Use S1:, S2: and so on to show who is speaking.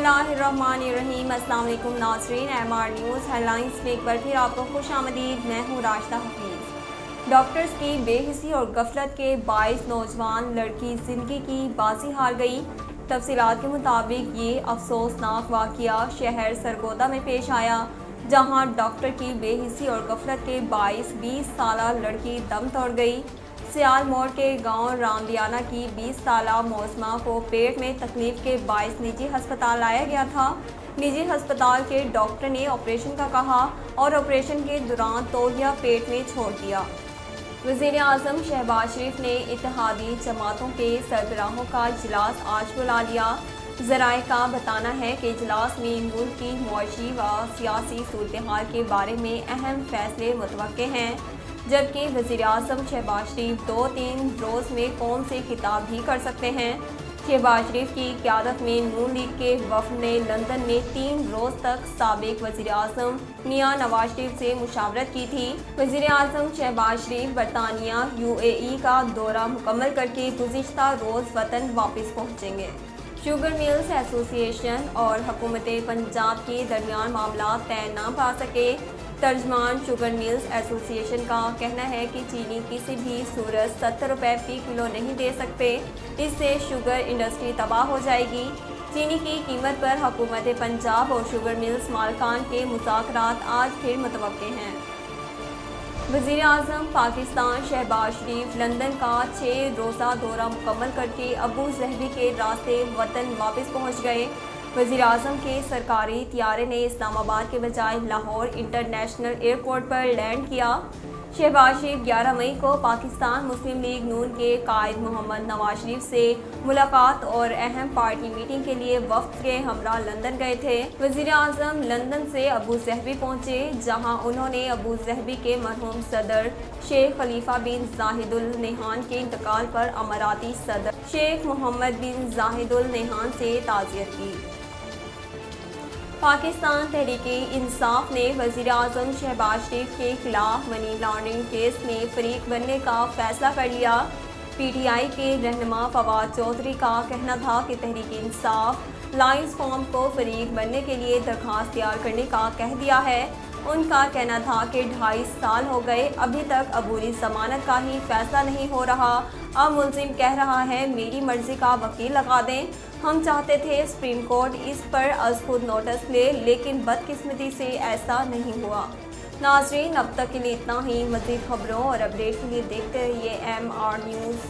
S1: बिस्मिल्लाहिर्रहमानिर्रहीम। अस्सलाम वालेकुम नाज़रीन, MR न्यूज़ हेडलाइंस में एक बार फिर आपको खुश आमदीद। मैं हूँ राशिदा हफीज़। डॉक्टर्स की बेहिसी और गफलत के बाइस नौजवान लड़की ज़िंदगी की बाजी हार गई। तफसीलात के मुताबिक ये अफसोसनाक वाक़या शहर सरगोदा में पेश आया, जहाँ डॉक्टर की बेहिसी और गफलत के बाइस 20 साला लड़की दम तोड़ गई। सियाल मोड़ के गांव रामदियाना की 20 साला मौसमा को पेट में तकलीफ के बाइस निजी अस्पताल लाया गया था। निजी अस्पताल के डॉक्टर ने ऑपरेशन का कहा और ऑपरेशन के दौरान तौलिया पेट में छोड़ दिया। वज़ीर आज़म शहबाज शरीफ ने इत्तेहादी जमातों के सरबराहों का इजलास आज बुला लिया। ज़राए का बताना है कि इजलास में मुल्क की मुआशी व सियासी सूरत हाल के बारे में अहम फैसले मुतवक्के हैं, जबकि वज़ीर आज़म शहबाज शरीफ 2-3 रोज़ में कौम से खिताब भी कर सकते हैं। शहबाज शरीफ की क़यादत में नून लीग के वफ़द ने लंदन में 3 रोज़ तक साबिक़ वज़ीर आज़म मियां नवाज शरीफ से मुशावरत की थी। वज़ीर आज़म शहबाज शरीफ बरतानिया UAE का दौरा मुकम्मल करके गुज़िश्ता रोज़ वतन वापस पहुँचेंगे। शुगर मिल्स एसोसिएशन और हुकूमत पंजाब के दरमियान मामला तय न पा सके। तर्जमान शुगर मिल्स एसोसिएशन का कहना है कि चीनी किसी भी सूरत 70 रुपये फ़ी किलो नहीं दे सकते, इससे शुगर इंडस्ट्री तबाह हो जाएगी। चीनी की कीमत पर हुकूमत पंजाब और शुगर मिल्स मालिकान के मुज़ाकरात आज फिर मुतवक्के हैं। वज़ीर आज़म पाकिस्तान शहबाज शरीफ लंदन का 6 रोज़ा दौरा मुकम्मल करके अबू ज़हबी के रास्ते वतन वापस पहुँच गए। वज़ीर आज़म के सरकारी तियारे ने इस्लामाबाद के बजाय लाहौर इंटरनेशनल एयरपोर्ट पर लैंड किया। शहबाज शरीफ 11 मई को पाकिस्तान मुस्लिम लीग नून के कायद मोहम्मद नवाज शरीफ से मुलाकात और अहम पार्टी मीटिंग के लिए वफ़द के हमरा लंदन गए थे। वज़ीर आज़म लंदन से अबू ज़हबी पहुँचे, जहाँ उन्होंने अबू ज़हबी के मरहूम सदर शेख खलीफा बिन जाहिदुल नहान के इंतकाल पर अमाराती सदर शेख मोहम्मद बिन जाहिदुल नहान से ताज़ियत की। पाकिस्तान तहरीक-ए-इंसाफ ने वज़ीर आज़म शहबाज शरीफ के खिलाफ मनी लॉन्ड्रिंग केस में फ़रीक बनने का फ़ैसला कर लिया। PTI के रहनुमा फवाद चौधरी का कहना था कि तहरीक-ए-इंसाफ लाइन्स फॉर्म को फ़रीक बनने के लिए दरख्वास्त तैयार करने का कह दिया है। उनका कहना था कि 2.5 साल हो गए, अभी तक अबूरी ज़मानत का ही फ़ैसला नहीं हो रहा। अब मुलजिम कह रहा है मेरी मर्ज़ी का वकील लगा दें। हम चाहते थे सुप्रीम कोर्ट इस पर अज़ खुद नोटिस ले, लेकिन बदकिस्मती से ऐसा नहीं हुआ। नाज़रीन, अब तक के लिए इतना ही। मज़ीद खबरों और अपडेट के लिए देखते रहिए MR न्यूज़।